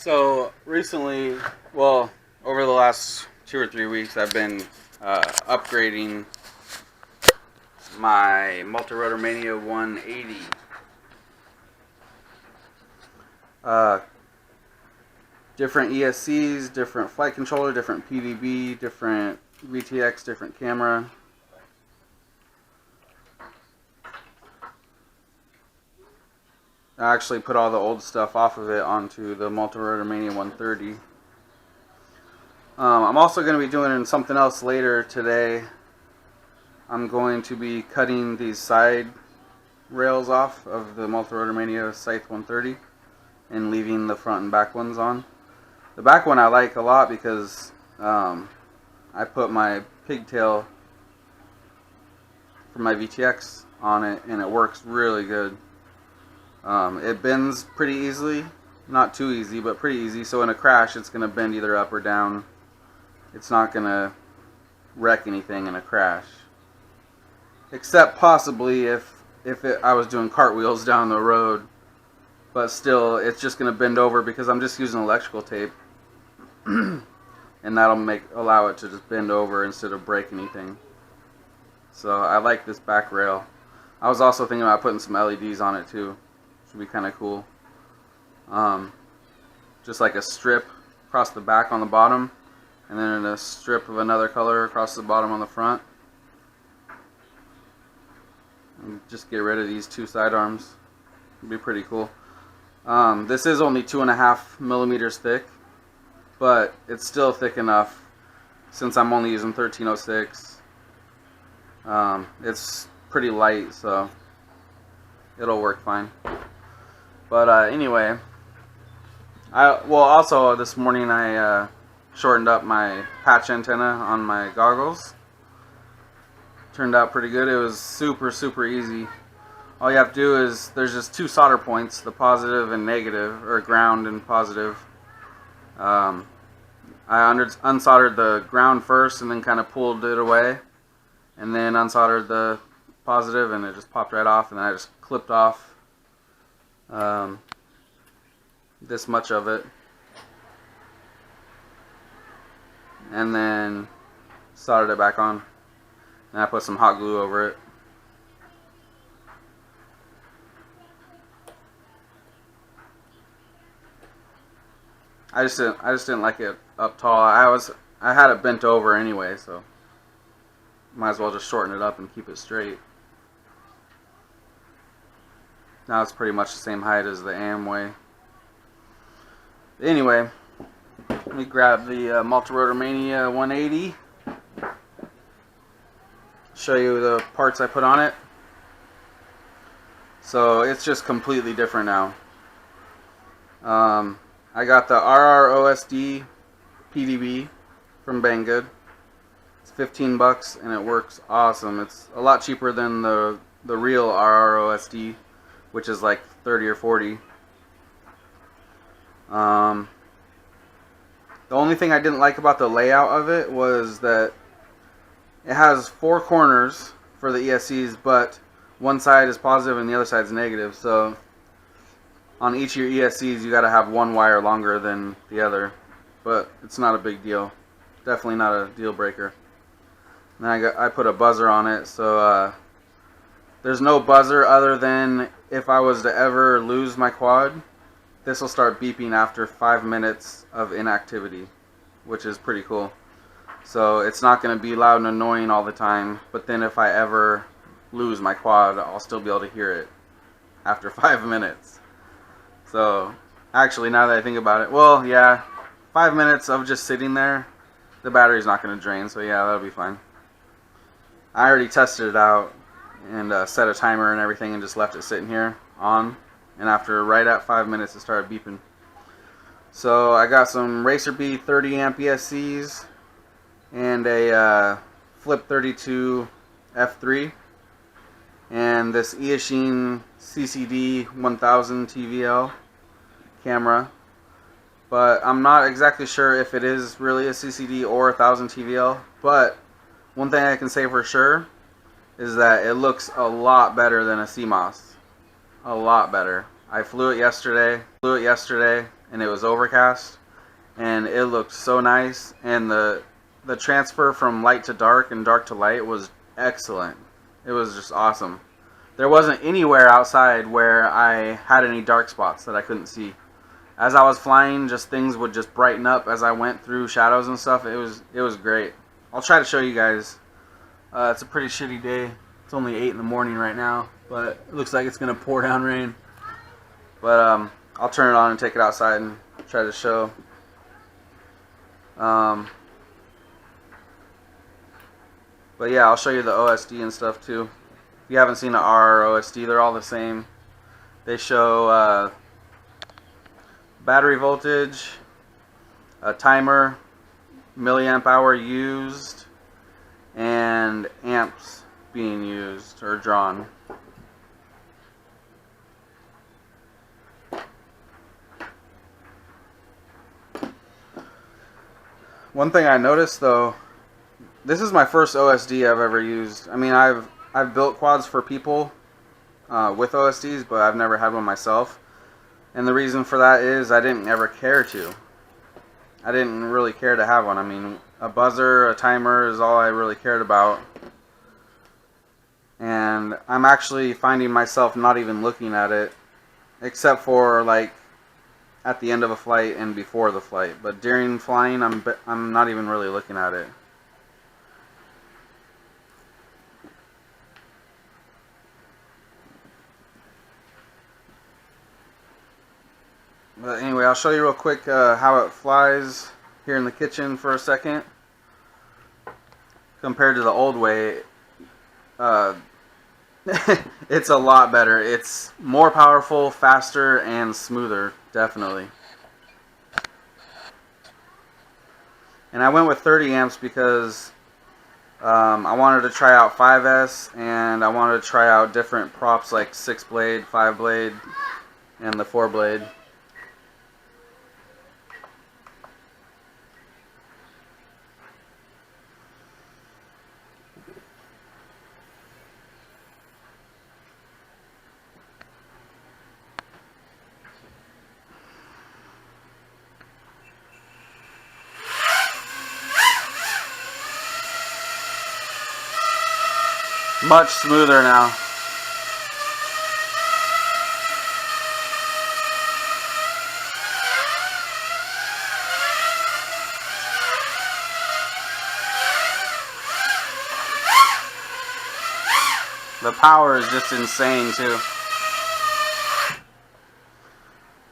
So recently, well, over the last 2 or 3 weeks, I've been upgrading my Multi-Rotor Mania 180. Different ESCs, different flight controller, different PDB, different VTX, different camera. I actually put all the old stuff off of it onto the Multi-Rotor Mania 130. I'm also going to be doing something else later today. I'm going to be cutting these side rails off of the Multi-Rotor Mania Scythe 130 and leaving the front and back ones on. The back one I like a lot because I put my pigtail for my VTX on it and it works really good. It bends pretty easily, not too easy, but pretty easy, so in a crash it's going to bend either up or down. It's not going to wreck anything in a crash. Except possibly if I was doing cartwheels down the road. But still, it's just going to bend over because I'm just using electrical tape. And that'll allow it to just bend over instead of break anything. So I like this back rail. I was also thinking about putting some LEDs on it too. Should be kind of cool. Just like a strip across the back on the bottom, and then a strip of another color across the bottom on the front. And just get rid of these two side arms. It'd be pretty cool. This is only 2.5 millimeters thick, but it's still thick enough since I'm only using 1306. It's pretty light, so it'll work fine. But anyway, also this morning I shortened up my patch antenna on my goggles. Turned out pretty good. It was super easy. All you have to do is, there's just two solder points, the positive and negative, or ground and positive. I unsoldered the ground first and then kind of pulled it away, and then unsoldered the positive and it just popped right off, and then I just clipped off this much of it, and then soldered it back on, and I put some hot glue over it. I just didn't like it up tall. I had it bent over anyway, so might as well just shorten it up and keep it straight. Now it's pretty much the same height as the Amway. Anyway, let me grab the Multi-Rotor Mania 180. Show you the parts I put on it. So it's just completely different now. I got the RROSD PDB from Banggood. It's 15 bucks and it works awesome. It's a lot cheaper than the real RROSD, which is like 30 or 40. The only thing I didn't like about the layout of it was that it has 4 corners for the ESCs, but one side is positive and the other side is negative. So on each of your ESCs, you got to have one wire longer than the other, but it's not a big deal. Definitely not a deal breaker. And I put a buzzer on it, so there's no buzzer other than if I was to ever lose my quad, this will start beeping after 5 minutes of inactivity, which is pretty cool. So it's not going to be loud and annoying all the time, but then if I ever lose my quad, I'll still be able to hear it after 5 minutes. So actually, now that I think about it, well, yeah, 5 minutes of just sitting there, the battery's not going to drain, so yeah, that'll be fine. I already tested it out and set a timer and everything and just left it sitting here on, and right at 5 minutes it started beeping. So I got some RacerB 30 amp ESCs and a Flip 32 F3 and this eachine CCD 1000 TVL camera, but I'm not exactly sure if it is really a CCD or 1000 TVL. But one thing I can say for sure is that it looks a lot better than a CMOS. A lot better. I flew it yesterday, and it was overcast, and it looked so nice, and the transfer from light to dark and dark to light was excellent. It was just awesome. There wasn't anywhere outside where I had any dark spots that I couldn't see. As I was flying, just things would just brighten up as I went through shadows and stuff. It was great. I'll try to show you guys. It's a pretty shitty day. It's only 8 in the morning right now, but it looks like it's gonna pour down rain. But I'll turn it on and take it outside and try to show. But yeah, I'll show you the OSD and stuff too. If you haven't seen the RROSD, they're all the same. They show battery voltage, a timer, milliamp hour used, and amps being used or drawn. One thing I noticed though, this is my first OSD I've ever used. I mean, I've built quads for people with OSDs, but I've never had one myself. And the reason for that is I didn't ever care to. I didn't really care to have one. I mean, a buzzer, a timer is all I really cared about. And I'm actually finding myself not even looking at it, except for like at the end of a flight and before the flight. But during flying, I'm not even really looking at it. But anyway, I'll show you real quick how it flies here in the kitchen for a second. Compared to the old way, it's a lot better. It's more powerful, faster, and smoother, definitely. And I went with 30 amps because I wanted to try out 5S, and I wanted to try out different props like 6-blade, 5-blade, and the 4-blade. Much smoother now. The power is just insane too.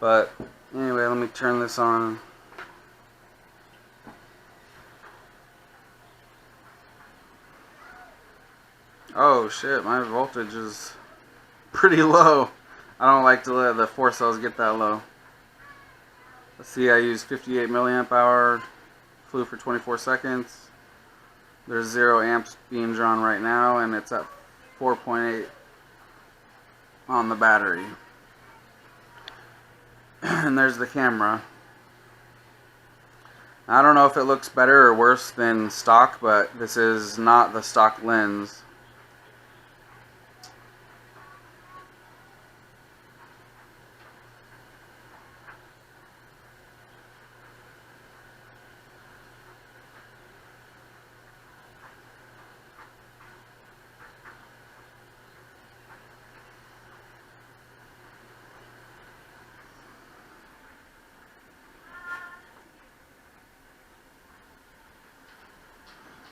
But anyway, let me turn this on. Oh shit, my voltage is pretty low. I don't like to let the 4 cells get that low. Let's see, I used 58 milliamp hour, flew for 24 seconds. There's 0 amps being drawn right now, and it's at 4.8 on the battery. And there's the camera. I don't know if it looks better or worse than stock, but this is not the stock lens.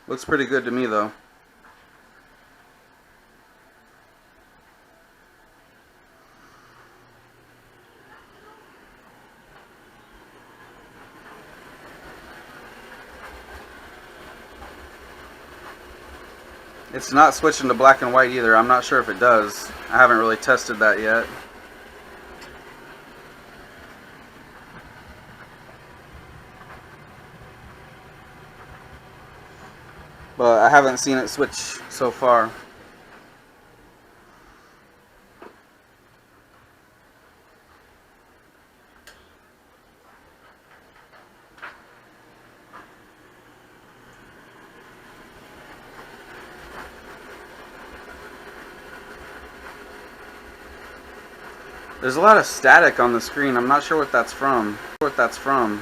Looks pretty good to me though. It's not switching to black and white either. I'm not sure if it does. I haven't really tested that yet. But I haven't seen it switch so far. There's a lot of static on the screen. I'm not sure what that's from. what that's from.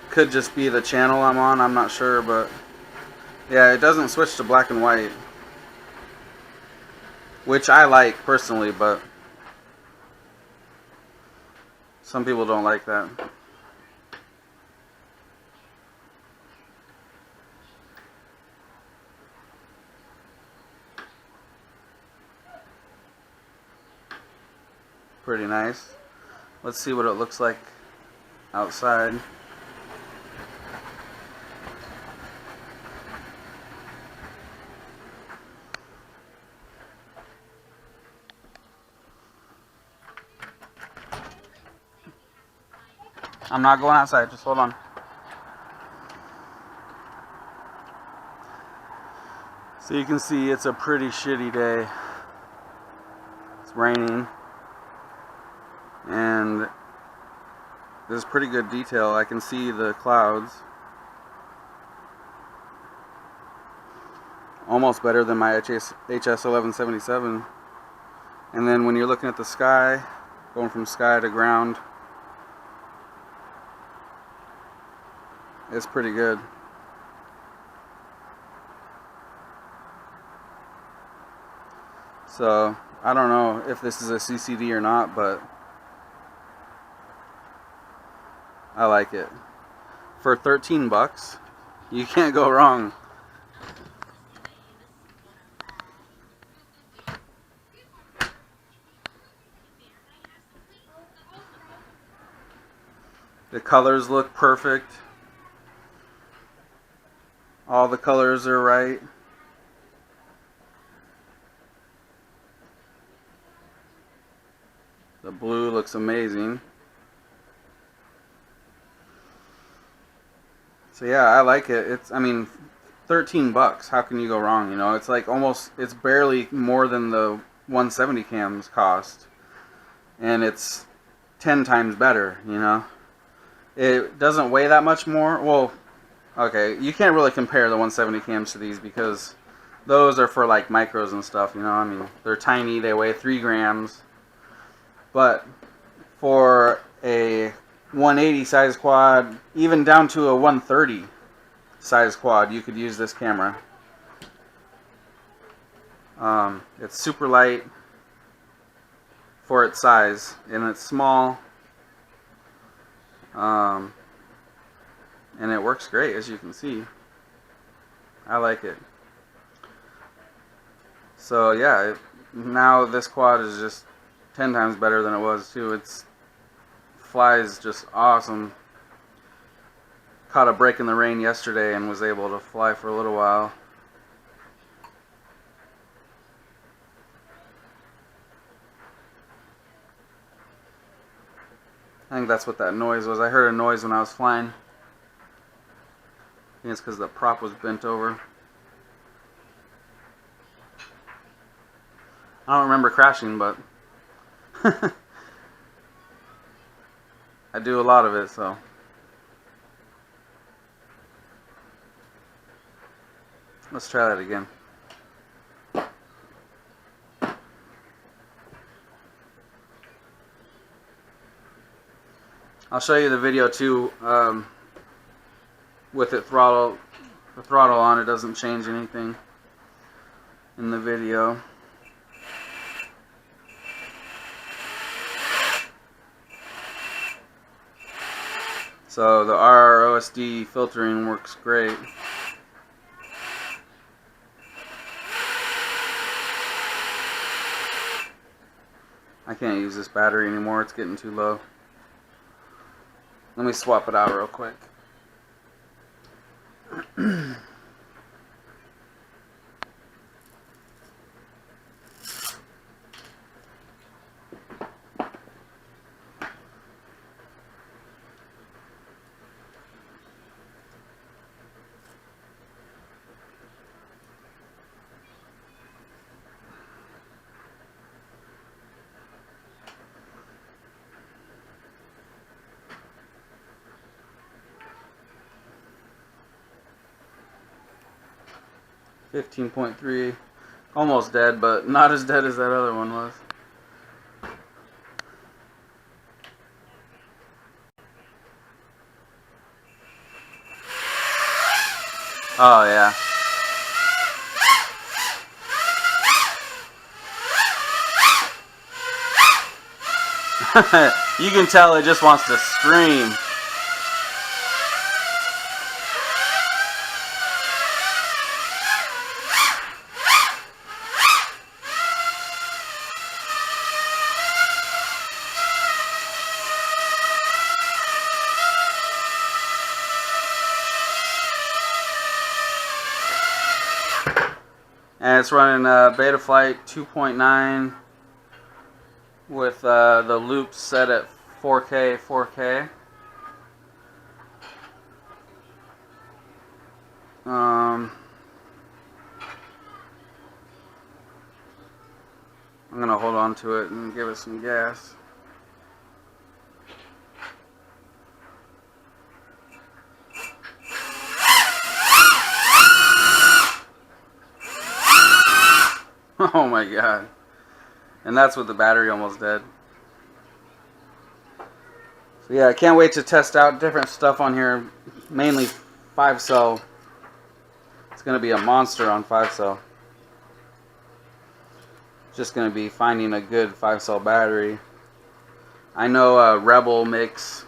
Could just be the channel I'm on, I'm not sure, but yeah, it doesn't switch to black and white, which I like personally, but some people don't like that. Pretty nice. Let's see what it looks like outside. I'm not going outside, just hold on. So you can see it's a pretty shitty day. It's raining. And there's pretty good detail. I can see the clouds. Almost better than my HS1177. And then when you're looking at the sky, going from sky to ground, it's pretty good. So I don't know if this is a CCD or not, but I like it. For 13 bucks, you can't go wrong. The colors look perfect. All the colors are right. The blue looks amazing. So yeah, I like it. It's, I mean, 13 bucks. How can you go wrong? You know, it's like almost, it's barely more than the 170 cams cost. And it's 10 times better, you know. It doesn't weigh that much more. Well, okay, you can't really compare the 170 cams to these because those are for like micros and stuff, you know. I mean, they're tiny, they weigh 3 grams. But for a 180 size quad, even down to a 130 size quad, you could use this camera. It's super light for its size, and it's small. And it works great, as you can see. I like it. So yeah, now this quad is just 10 times better than it was too. It's flies just awesome. Caught a break in the rain yesterday and was able to fly for a little while. I think that's what that noise was. I heard a noise when I was flying. I think it's because the prop was bent over. I don't remember crashing, but I do a lot of it, so. Let's try that again. I'll show you the video too. With the throttle on, it doesn't change anything in the video. So the RROSD filtering works great. I can't use this battery anymore, it's getting too low. Let me swap it out real quick. 15.3, almost dead, but not as dead as that other one was. Oh yeah. You can tell it just wants to scream. And it's running Betaflight 2.9 with the loops set at 4K. I'm gonna hold on to it and give it some gas. Oh my god. And that's with the battery almost dead. So yeah, I can't wait to test out different stuff on here. Mainly 5-cell. It's going to be a monster on 5-cell. Just going to be finding a good 5-cell battery. I know Rebel makes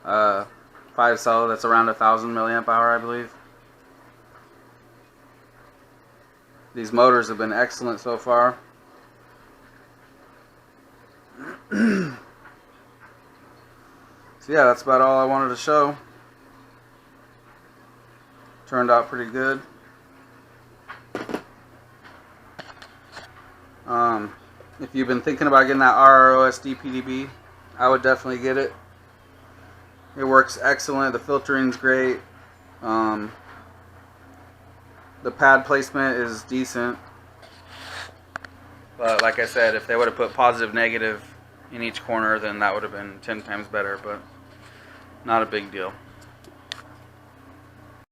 5-cell that's around 1,000 milliamp hour, I believe. These motors have been excellent so far. So yeah, that's about all I wanted to show. Turned out pretty good. If you've been thinking about getting that RROSD PDB, I would definitely get it. It works excellent. The filtering's great. The pad placement is decent. But like I said, if they would have put positive, negative in each corner, then that would have been 10 times better. But not a big deal.